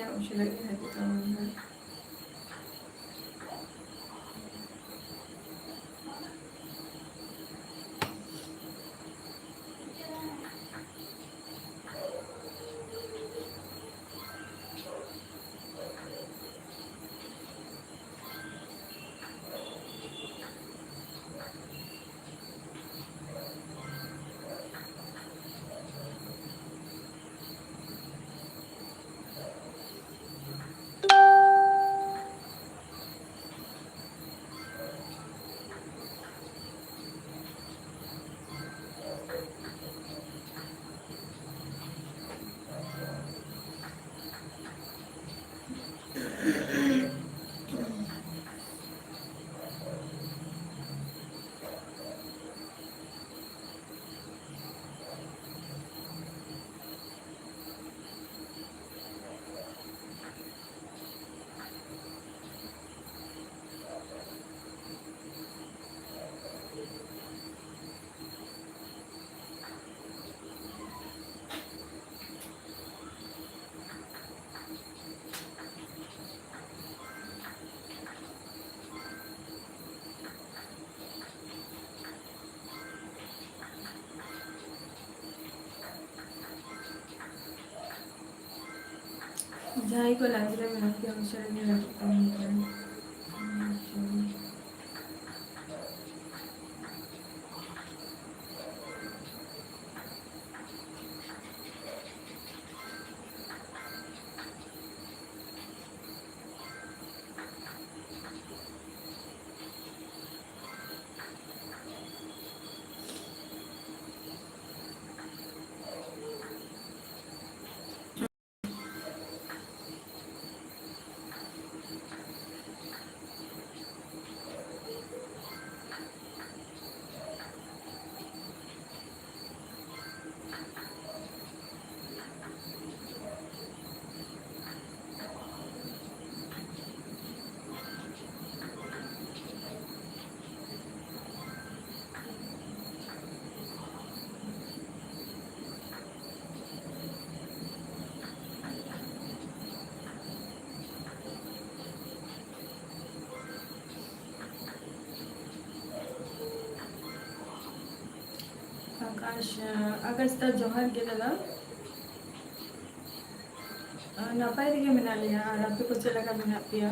Kaya ako siya lagi nagkakaroon. Jahay ko lagi lang minaki ako siya lagi nagkakaroon. आकाश अगस्त जोहर गेलेला नापाय ᱨᱮᱜᱮ ᱢᱮᱱᱟᱜ ᱞᱮᱭᱟ ᱟᱨ ᱟᱯᱮ ᱠᱚ ᱪᱮᱫ ᱞᱮᱠᱟ ᱢᱮᱱᱟᱜ ᱯᱮᱭᱟ?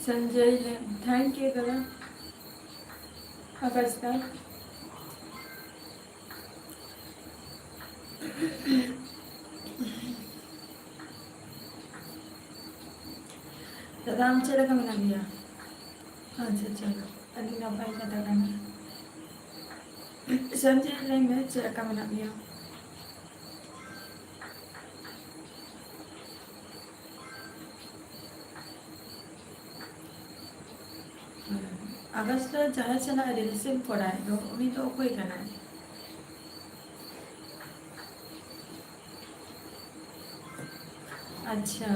संजय थैंक यू दादा अगस्ता दादा हम चला का मिला लिया अच्छा चलो अभी ना पाई का दादा संजय लेंगे चला का मिला लिया अगस्त जहाँ चला रिलेशन पड़ा है तो अभी तो कोई करना है अच्छा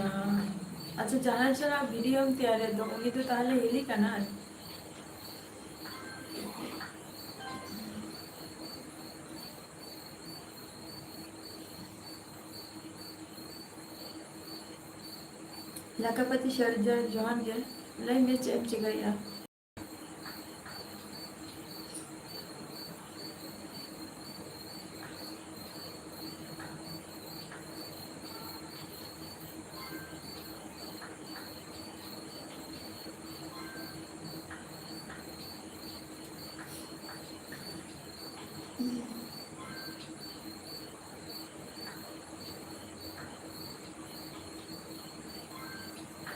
अच्छा जहाँ चला वीडियो में तैयार है तो अभी तो ताले हिली करना है लकापति शर्जा जॉन के लेंगे चेप चिगैया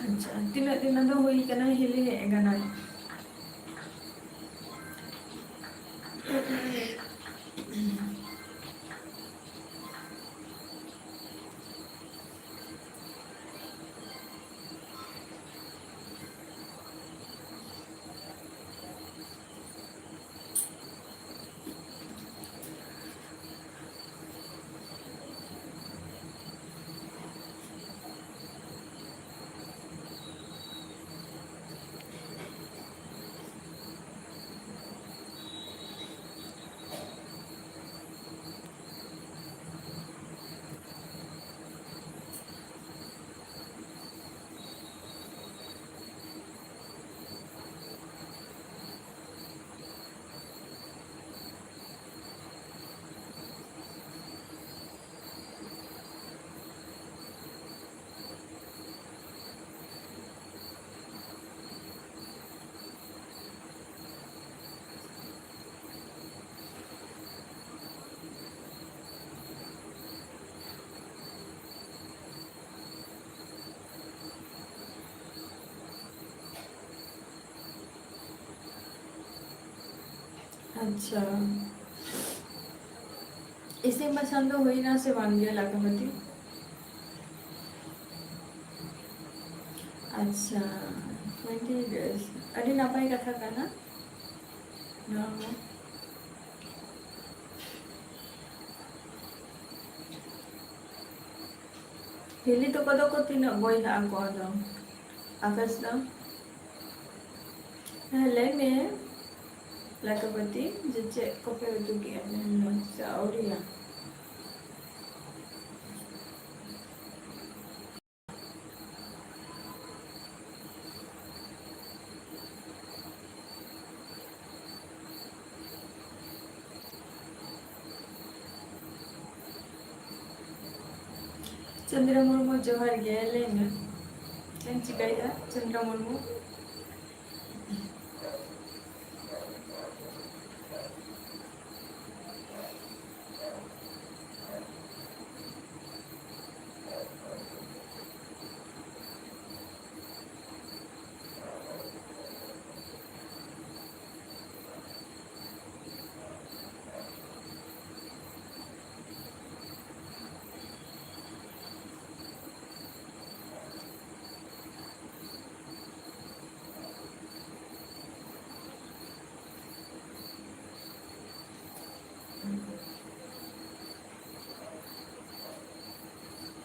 अच्छा तीन दिन तो हुई करना हिली है गाना अच्छा, ᱤᱥᱤᱱ ᱵᱟᱥᱟᱝ ᱫᱚ ᱦᱩᱭᱱᱟ ᱥᱮ ᱵᱟᱝ ᱜᱮ ᱞᱟᱠᱟᱢᱟᱹᱛᱤ? ᱟᱪᱪᱷᱟ, 20 days ᱟᱹᱰᱤ ᱱᱟᱯᱟᱭ ᱠᱟᱛᱷᱟ ᱠᱟᱱᱟ ᱱᱚᱣᱟ ᱦᱚᱸ᱾ ᱦᱤᱞᱤ ᱛᱟᱠᱚ ᱫᱚᱠᱚ ᱛᱤᱱᱟᱹᱜ ᱵᱚᱭᱦᱟᱜ ᱟᱠᱚ ᱟᱫᱚ? ᱟᱠᱟᱥ ᱫᱚ? ᱦᱮᱸ ᱞᱟᱹᱭ ᱢᱮ ᱞᱟᱠᱟᱯᱟᱛᱤ, ᱡᱮ ᱪᱮᱫ ᱠᱚᱯᱮ ᱩᱛᱩ ᱠᱮᱜᱼᱟ ᱛᱮᱦᱮᱧ ᱫᱚ ᱥᱮ ᱟᱹᱣᱨᱤᱭᱟ? ᱪᱚᱱᱫᱨᱟ ᱢᱩᱨᱢᱩ ᱡᱚᱦᱟᱨ ᱜᱮ, ᱞᱟᱹᱭ ᱢᱮ ᱪᱮᱫ ᱮᱢ ᱪᱤᱠᱟᱹᱭᱮᱫᱼᱟ ᱪᱚᱱᱫᱨᱟ ᱢᱩᱨᱢᱩ?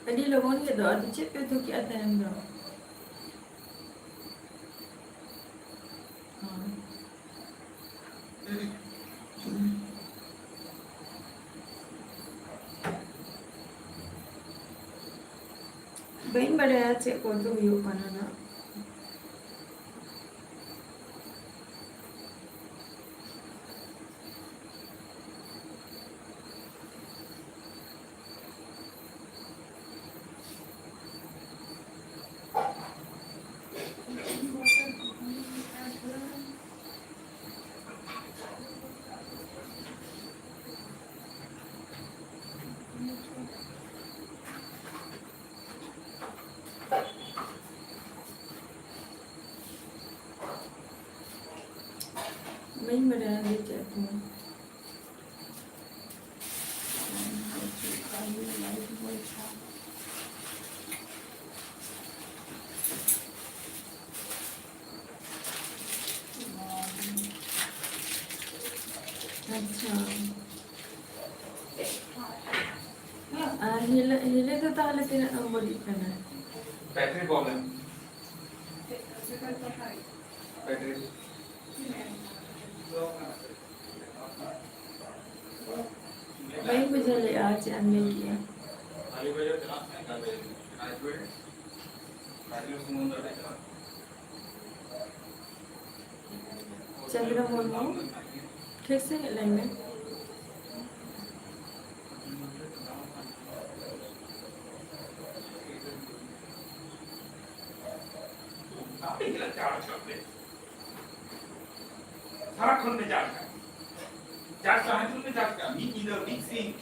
ᱟᱹᱰᱤ ᱞᱚᱜᱚᱱ ᱜᱮᱫᱚ, ᱟᱫᱚ ᱪᱮᱫ ᱯᱮ ᱩᱛᱩ ᱠᱮᱜᱼᱟ ᱛᱮᱦᱮᱧ ᱫᱚ? ᱵᱟᱹᱧ ᱵᱟᱰᱟᱭᱟ ᱪᱮᱫ ᱠᱚ ᱩᱛᱩ ᱦᱩᱭᱩᱜ ᱠᱟᱱᱟ ᱱᱟᱜ᱾ ᱵᱟᱹᱧ ᱵᱟᱰᱟᱭᱟ ᱡᱮ ᱪᱮᱫ ᱩᱛᱩ᱾ अच्छा, हिले तो ताहले तीना नंबर लिखना है? बैटरी प्रॉब्लम, बैटरी वही मुझे ले आज हमने किया। खाली बजे चला नहीं कर बजे आज बजे बैटरी समुद्र में चला चंद्र मुर्मू ठीक से लेंगे। काफी गलत चार्ज करते सारा खून में चार्ज कर चार्ज चाहे तुमने चार्ज कर मी इधर मिक्सिंग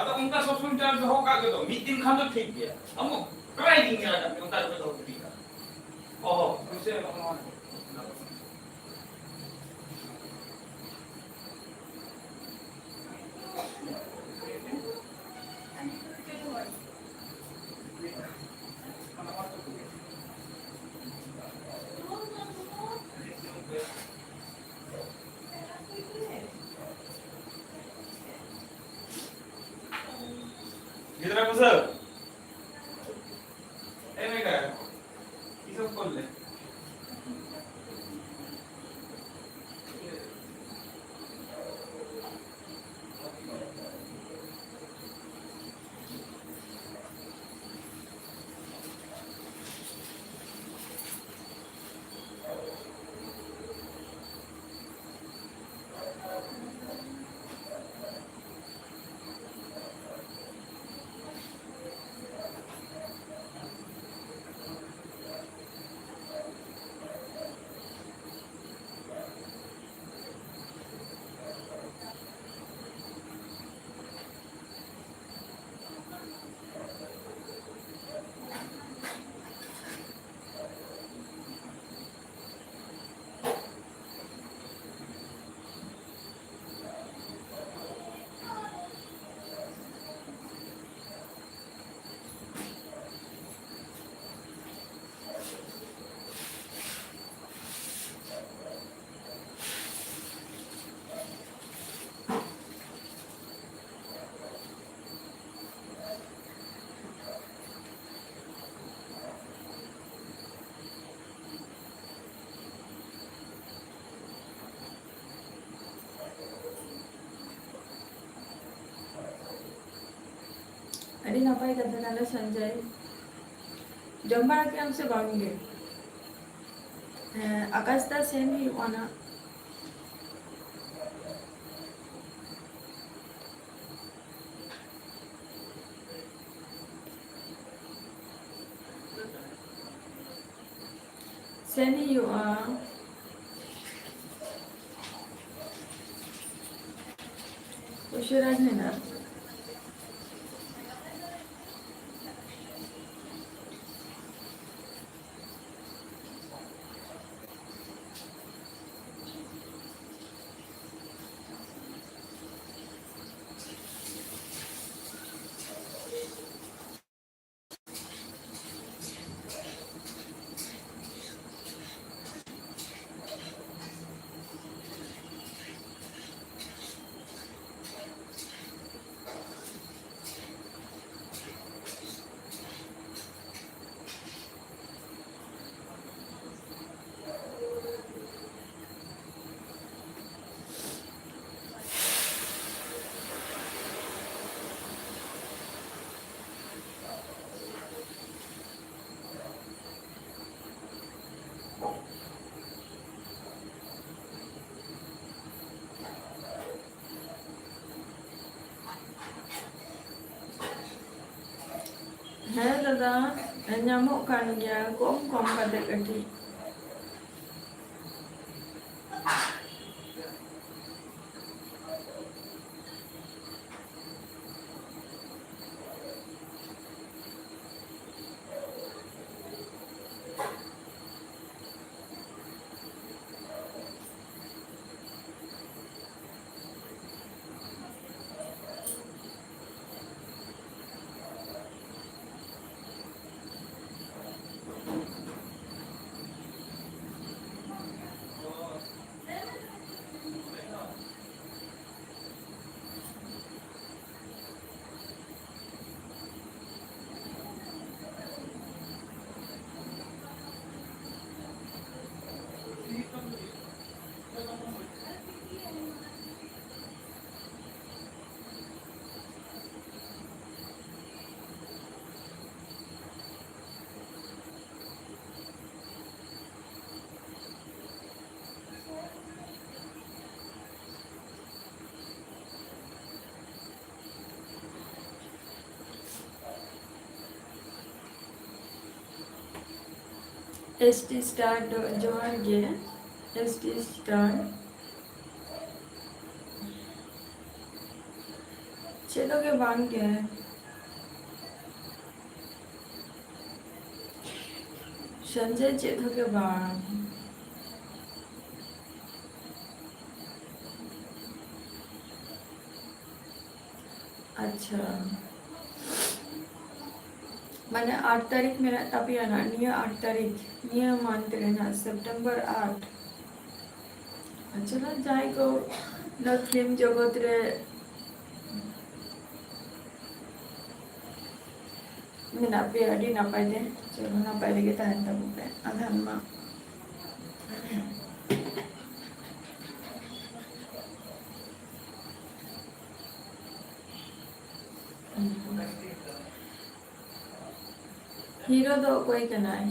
अगर उनका सब सुन चार्ज होगा तो मीट दिन खाना ठीक गया हमको ट्राई नहीं किया था उनका तो ठीक है ओहो दूसरे Gidra ko sir. Eh mega. Iso kolle. ᱟᱹᱰᱤ ᱱᱟᱯᱟᱭ ᱠᱟᱛᱷᱟ ᱠᱟᱱᱟ ᱥᱚᱧᱡᱚᱭ, ᱡᱚᱢ ᱵᱟᱲᱟ ᱠᱮᱜ ᱟᱢ ᱥᱮ ᱵᱟᱝᱜᱮ? ᱦᱮᱸ ᱟᱠᱟᱥ ᱫᱟ ᱥᱮᱱ ᱦᱩᱭᱩᱜᱼᱟ ᱱᱟᱜ᱾ ᱥᱮᱱ ᱦᱩᱭᱩᱜᱼᱟ᱾ ᱩᱥᱟᱹᱨᱟ ᱢᱮᱱᱟᱜ ᱦᱮᱸ ᱫᱟᱫᱟ ᱧᱟᱢᱚᱜ ᱠᱟᱱ ᱜᱮᱭᱟ ᱠᱚᱢ ᱠᱚᱢ ᱠᱟᱛᱮ ᱠᱟᱹᱴᱤᱡ᱾ ST स्टार जोहार गे ST स्टार चलोगे बांग के संजय चलोगे बांग अच्छा माने 8 तारीख मेरा तपिया ना निया 8 तारीख निया मानते रहना सितंबर 8 अच्छा जाए को न फिल्म जगत रे मेना पे अड़ी ना पाए दे चलो ना पाए लगे ताहन तब पे आधान मा हीरो दो कोई कना है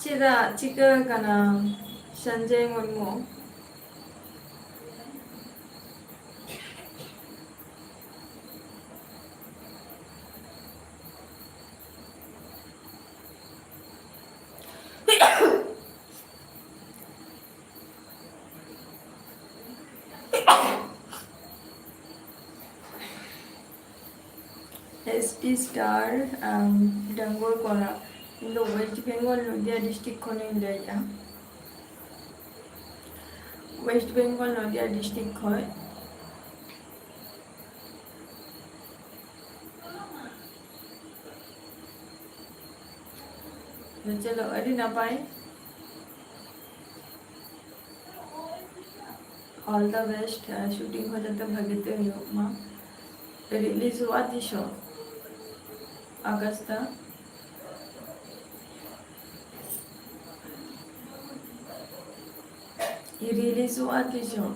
चिरा चिका कना संजय मुर्मू ST Star ডাঙ্গুয়ার করা কিন্তু ওয়েস্ট বেঙ্গল নদিয়া ডিস্ট্রিক্ট খনেই ᱞᱟᱹᱭᱮᱜᱼᱟ ওয়েস্ট বেঙ্গল নদিয়া ডিস্ট্রিক্ট খয় চলো আদি নাপাই অল দ্য বেস্ট শুটিং হয়ে যাতে ভাগিতে ᱦᱩᱭᱩᱜ ᱢᱟ রিলিজᱚᱜᱼᱟ ᱛᱤᱥᱚᱜ আগস্টে রিলিজᱚᱜᱼᱟ ᱛᱤᱥᱚᱜ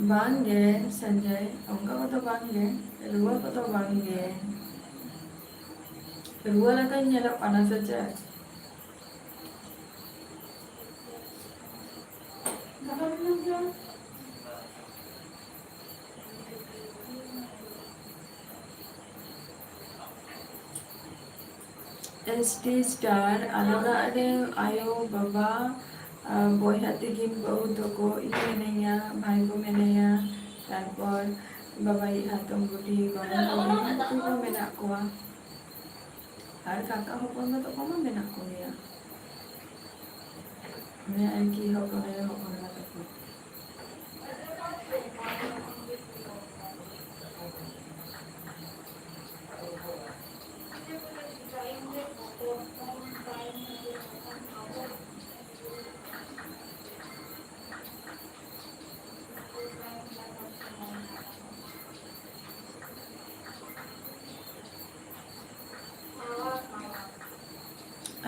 bangge Sanjay onka ko to bangge ruwa ko to bangge ruwa laka nyelok panas aja ST Star alora ade ayo baba বইহা তিগিন বহু তকো ইয়ে মেনাইয়া ভাই কো মেনাইয়া তারপর বাবাই হাতম বুটি গঙ্গা বুটি ko menak kowa আর কাকা হপন তো কমা menak ko ya মানে আর কি হপন না তো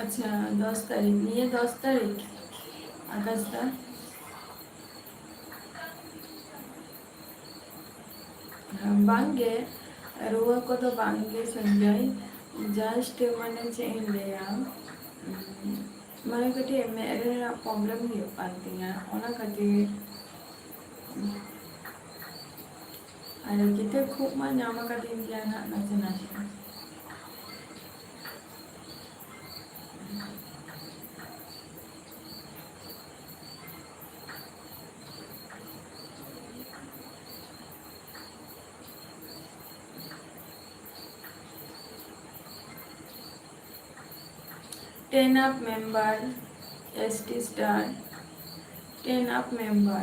अच्छा 10 तारीख ये 10 तारीख अगस्त बांगे रुआ को तो बांगे संजय जस्ट मैंने चेंज लिया मैंने कटी मेरे प्रॉब्लम ही पाती है ओना कटी अरे कितने खूब मा नामा कटी इंडिया ना नचे नचे 10 up member ST Star 10 up member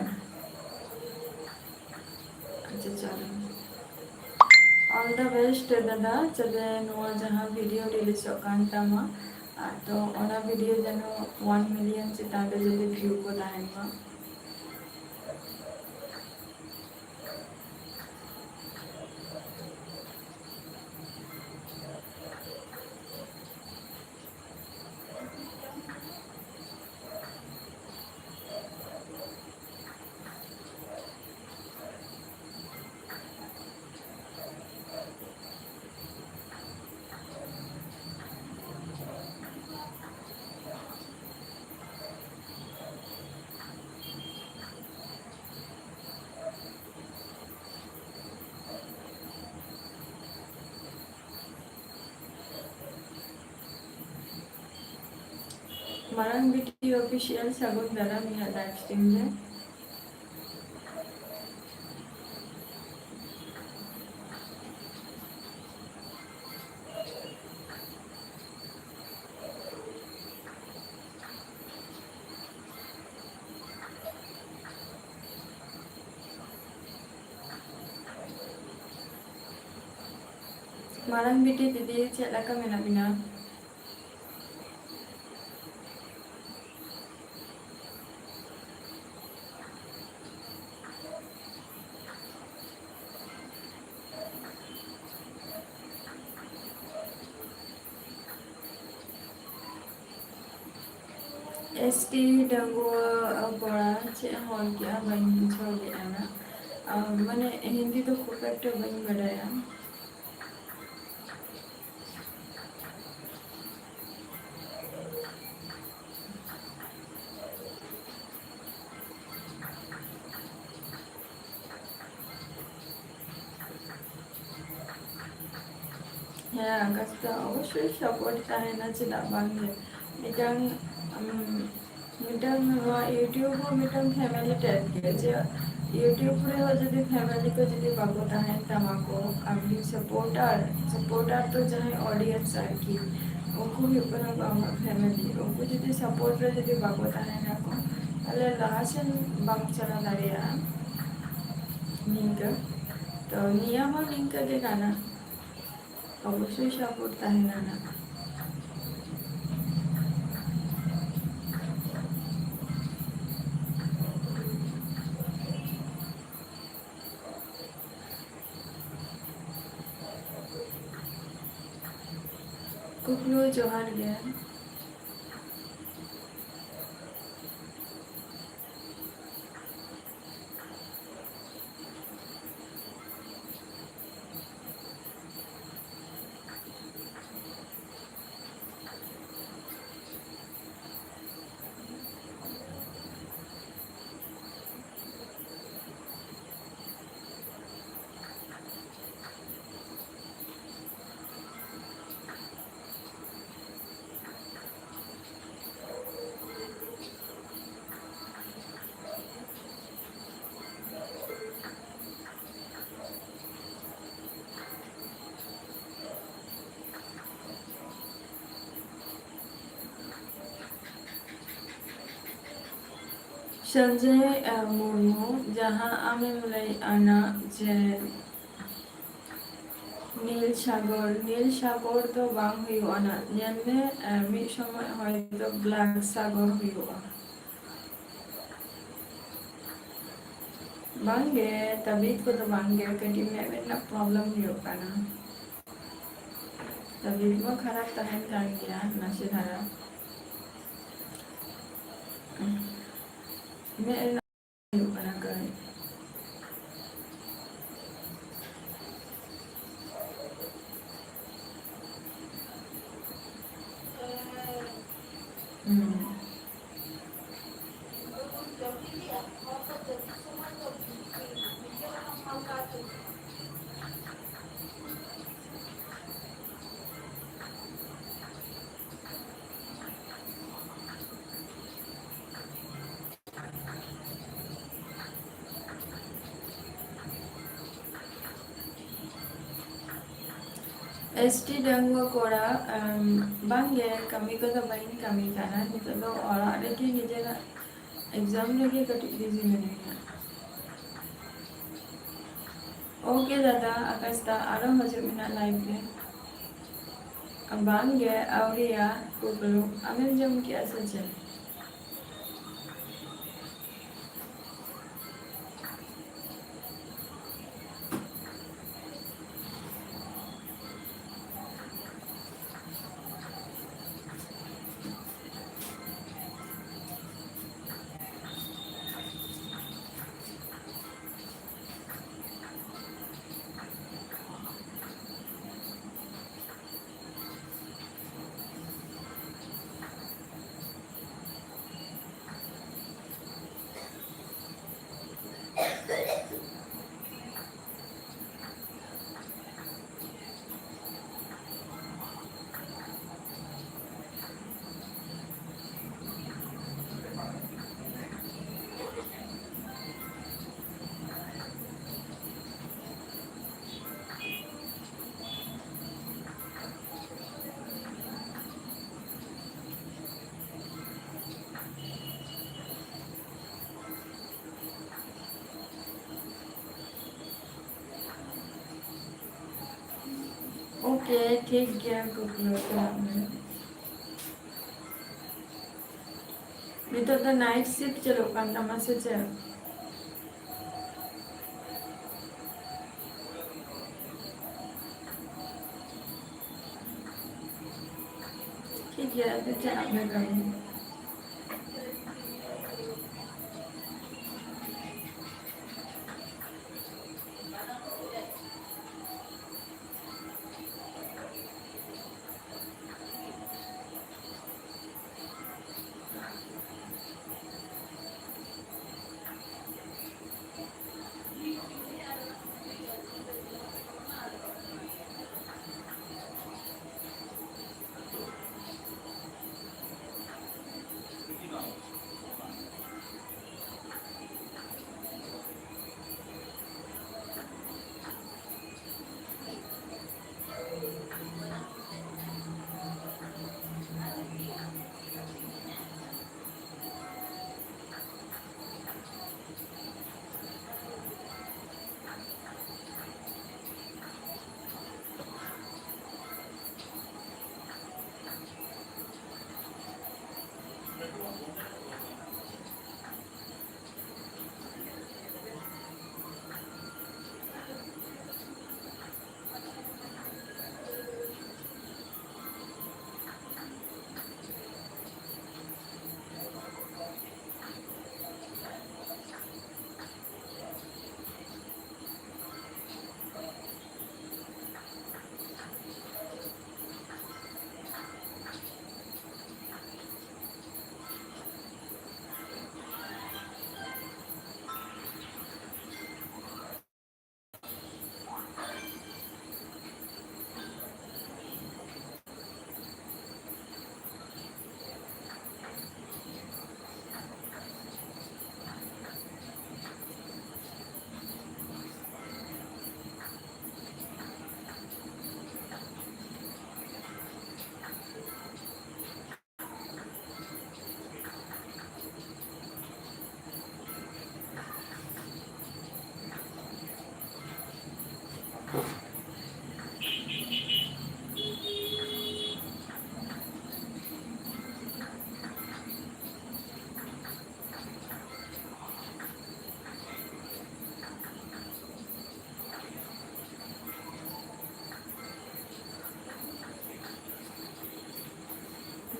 अच्छा चलो ऑल द बेस्ट दादा चले नोआ जहां वीडियो रिलीज कान तमा तो ओना वीडियो जनो 1 मिलियन चिता के जदि व्यू को दाहनवा Marang BT official sagun dalam ya live stream nya Marang BT jadi cek laka mena bina ST डंगुआ पढ़ा चे हॉल क्या बन छोड़ गया ना मैंने हिंदी तो खूब एक बन बढ़ाया ᱦᱮᱸ ᱟᱠᱟᱥ ᱫᱚ ᱚᱵᱚᱥᱥᱳᱭ ᱥᱟᱯᱳᱨᱴ ᱛᱟᱦᱮᱱᱟ ᱪᱮᱫᱟᱜ ᱵᱟᱝᱜᱮ ᱢᱤᱫᱴᱟᱝ ᱱᱚᱣᱟ ᱤᱭᱩᱴᱤᱭᱩᱵ ᱦᱚᱸ ᱢᱤᱫᱴᱟᱝ ᱯᱷᱮᱢᱮᱞᱤ ᱴᱟইᱯ ᱜᱮ ᱡᱮ ᱤᱭᱩᱴᱤᱭᱩᱵ ᱨᱮᱦᱚᱸ ᱡᱩᱫᱤ ᱯᱷᱮᱢᱮᱞᱤ ᱠᱚ ᱡᱩᱫᱤ ᱵᱟᱠᱚ ᱛᱟᱦᱮᱱ ᱛᱟᱢᱟ ᱠᱚ ᱟᱢᱨᱤᱱ ᱥᱟᱯᱳর্টার ᱫᱚ ᱡᱟᱦᱟᱸᱭ ᱚᱰᱤᱭᱮন্স ᱟᱨᱠᱤ ᱩᱱᱠᱩ ᱦᱩᱭᱩᱜ ᱠᱟᱱᱟ ᱠᱚ ᱟᱢᱟᱜ ᱯᱷᱮᱢᱮᱞᱤ ᱩᱱᱠᱩ ᱡᱩᱫᱤ ᱥᱟᱯᱳর্ট ᱨᱮ ᱡᱩᱫᱤ ᱵᱟᱠᱚ ᱛᱟᱦᱮᱱᱟᱠᱚ তাহলে লাহাসেন বাম চালা দাঁড়িয়ে নিঙ্কা তো নিয়া হো নিঙ্কা গে গানা অবশ্যই সাপোর্ট তাহেনা না কুকলু জোহার গে संजय मुर्मू जहाँ आमें लई आना जे নীল সাগর তো বাং হুᱭᱩᱜᱼᱟ না ᱧᱮᱞ ᱢᱮ ᱢᱤᱫ ᱥᱚᱢᱚᱭ ᱦᱚᱭᱛᱚ ব্ল্যাক সাগর হুᱭᱩᱜᱼᱟ ᱵᱟᱝᱜᱮ ᱛᱟᱵᱤᱫ ᱠᱚᱫᱚ ᱵᱟᱝᱜᱮ ᱠᱟᱹᱴᱤᱡ ᱢᱮᱫ ᱨᱮᱱᱟᱜ ᱯᱨᱚᱵᱞᱮᱢ ᱦᱩᱭᱩᱜ ᱠᱟᱱᱟ ᱛᱟᱵᱤᱫ ᱢᱟ ᱠᱷᱟᱨᱟᱯ ᱛᱟᱦᱮᱱ ᱠᱟᱱ ᱜᱮᱭᱟ ᱱᱟᱥᱮ ᱫᱷᱟᱨᱟ ᱢᱮᱫ ᱨᱮᱱᱟᱜ ᱦᱩᱭᱩᱜ ᱠᱟᱱᱟ ᱠᱟᱹᱡ एसटी डांगुआ कोड़ा बांगे कमी को तो बाइन कमी करना नितो तो और आरे की निजेरा एग्जाम लगे कटी बिजी में ओके दादा आकाशता आरो हजर मिना लाइव में बांगे आवरिया कुकलू आमें जम क्या सचे ओके ठीक गया कुकलू तो आपने नितो तो नाइट शिफ्ट चलो कांता मासे चल ठीक है तो चल आपने करूँ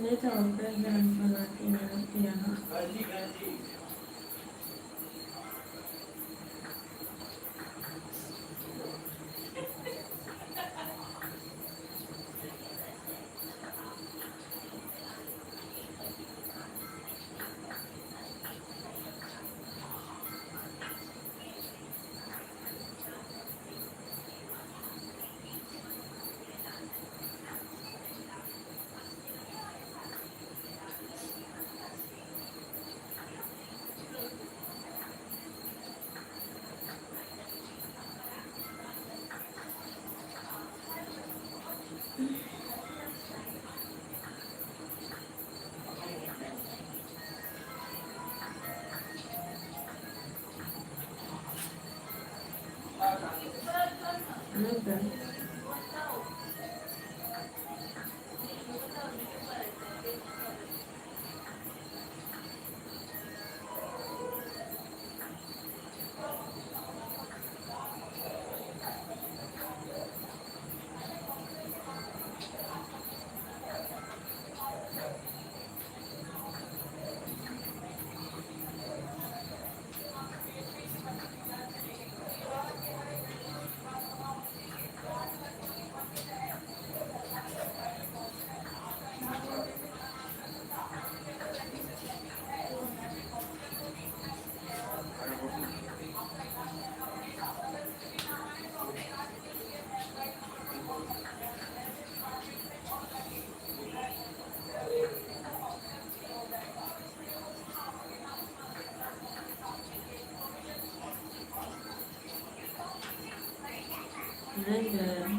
Later on, president for the piano. Later. Later.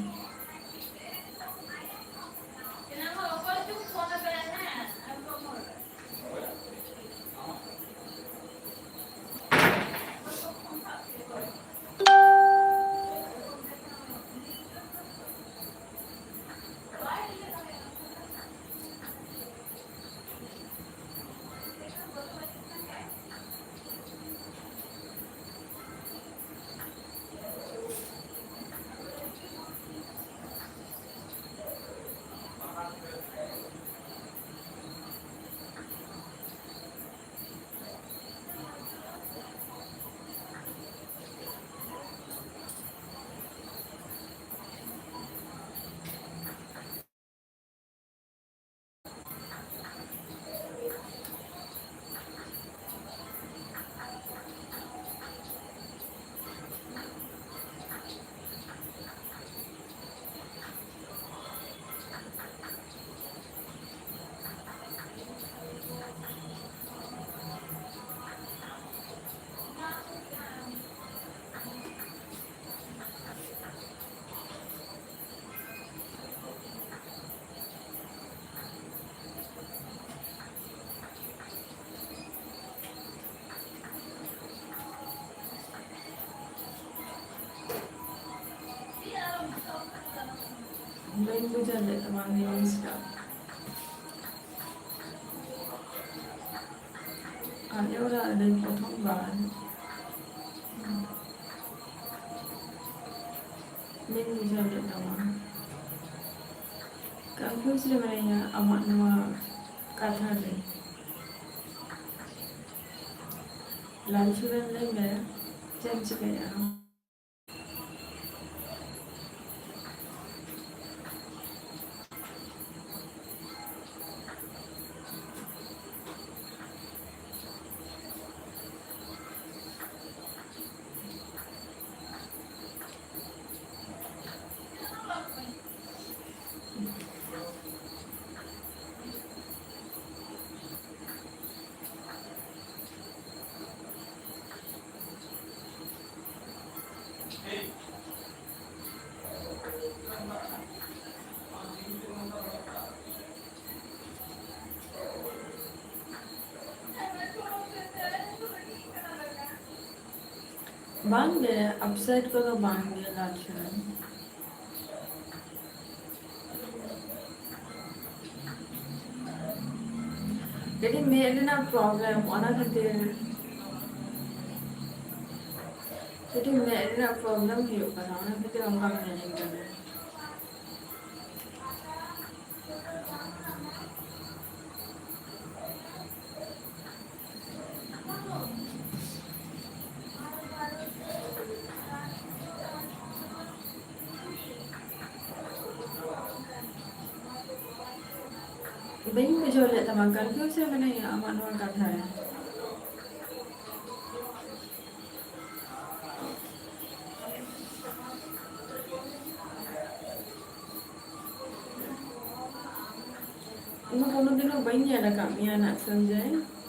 Baik hujan deh teman ini sekarang. Ada orang ada yang potong ban. Baik hujan deh teman. Kamu sudah mana amat nama kata deh. Lanjuran lagi, jam sekian. बांध दे upside को तो बांध दे लाचुन jadi मेरे ना problem वाला करते jadi मेरे ना प्रॉब्लम ही होगा ना वाला करते हम काम नहीं करते Bayi bujual le tamakan kau saya mana ya aman orang kata ya. Ibu kono dino bayi ada kami anak senjai.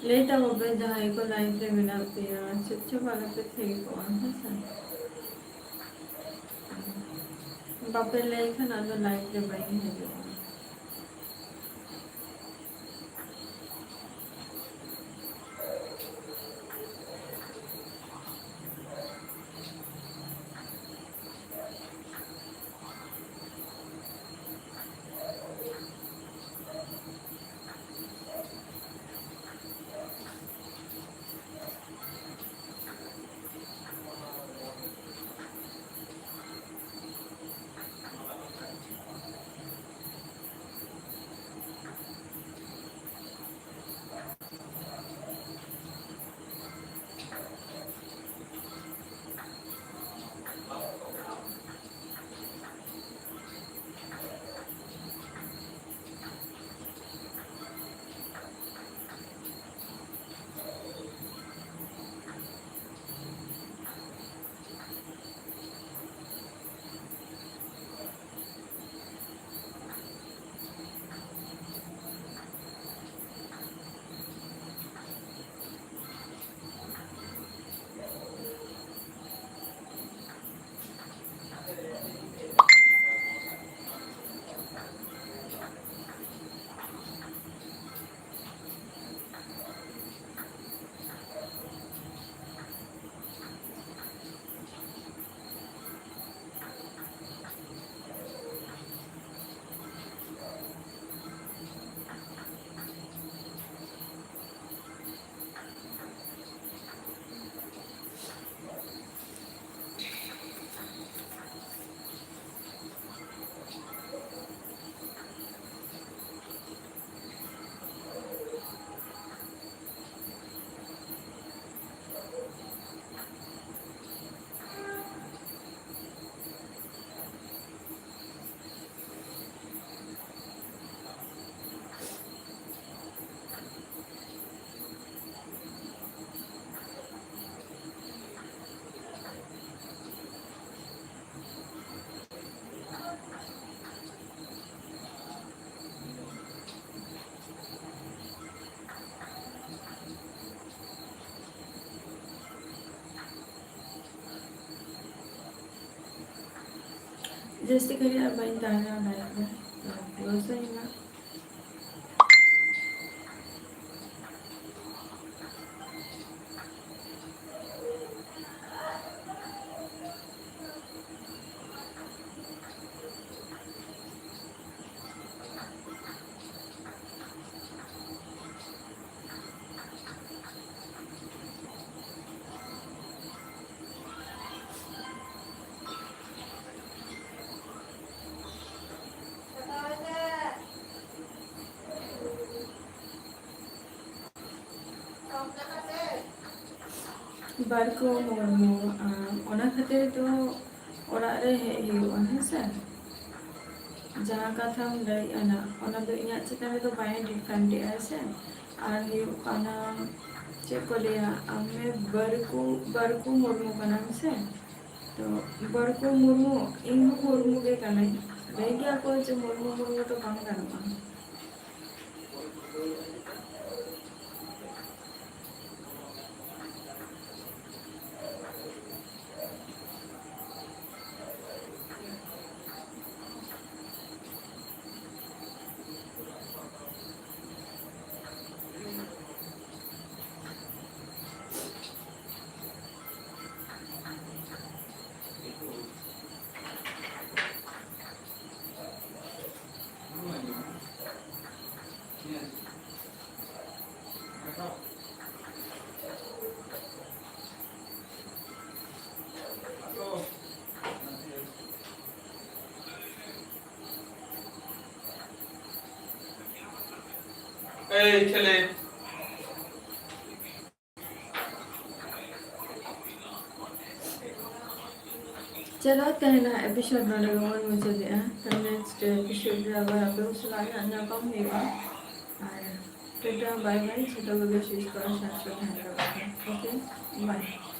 Later mobil jahai ko line पे मिला पिया चुप वाला पे थे कौन है सर बापे ले खाना तो line पे बनी है जो Just kaya ba yung tana na yun? Gusto niya. ᱵᱟᱨᱠᱚ Murmu ᱚᱱᱟ ᱠᱷᱟᱹᱛᱤᱨ ᱫᱚ ᱚᱲᱟᱜ ᱨᱮ ᱦᱮᱡ ᱦᱩᱭᱩᱜᱼᱟ ᱦᱮᱸᱥᱮ ᱡᱟᱦᱟᱸ ᱠᱟᱛᱷᱟᱢ ᱞᱟᱹᱭᱮᱜᱼᱟ ᱱᱟ ᱚᱱᱟ ᱫᱚ ᱤᱧᱟᱹᱜ ᱪᱮᱛᱟᱱ ᱨᱮᱫᱚ ᱵᱟᱭ ᱰᱤᱯᱮᱱᱰᱮᱜᱼᱟ ᱥᱮ ᱟᱨ ᱦᱩᱭᱩᱜ ᱠᱟᱱᱟ ᱪᱮᱫ ᱠᱚ ᱞᱟᱹᱭᱟ ᱟᱢᱮ ᱵᱟᱨᱠᱩ ᱢᱩᱨᱢᱩ ᱠᱟᱱᱟᱢ ᱥᱮ ᱛᱚ ᱵᱟᱨᱠᱩ ᱢᱩᱨᱢᱩ ᱤᱧᱦᱚᱸ ᱢᱩᱨᱢᱩ ᱜᱮ ᱠᱟᱹᱱᱟᱹᱧ ᱞᱟᱹᱭ ᱜᱮᱭᱟ ᱠᱚ ᱡᱮ ᱢᱩᱨᱢᱩ ᱫᱚ ᱵᱟᱝ ᱜᱟᱱᱚᱜᱼᱟ এই ছেলে चलो तेना एपिसोड नोडे गमन मुझे नेक्स्ट एपिसोड रे आबार आपे उसला नाकाम हुआ और टाटा बाय बाय छोटा बगे शेष करा साथ साथ ओके बाय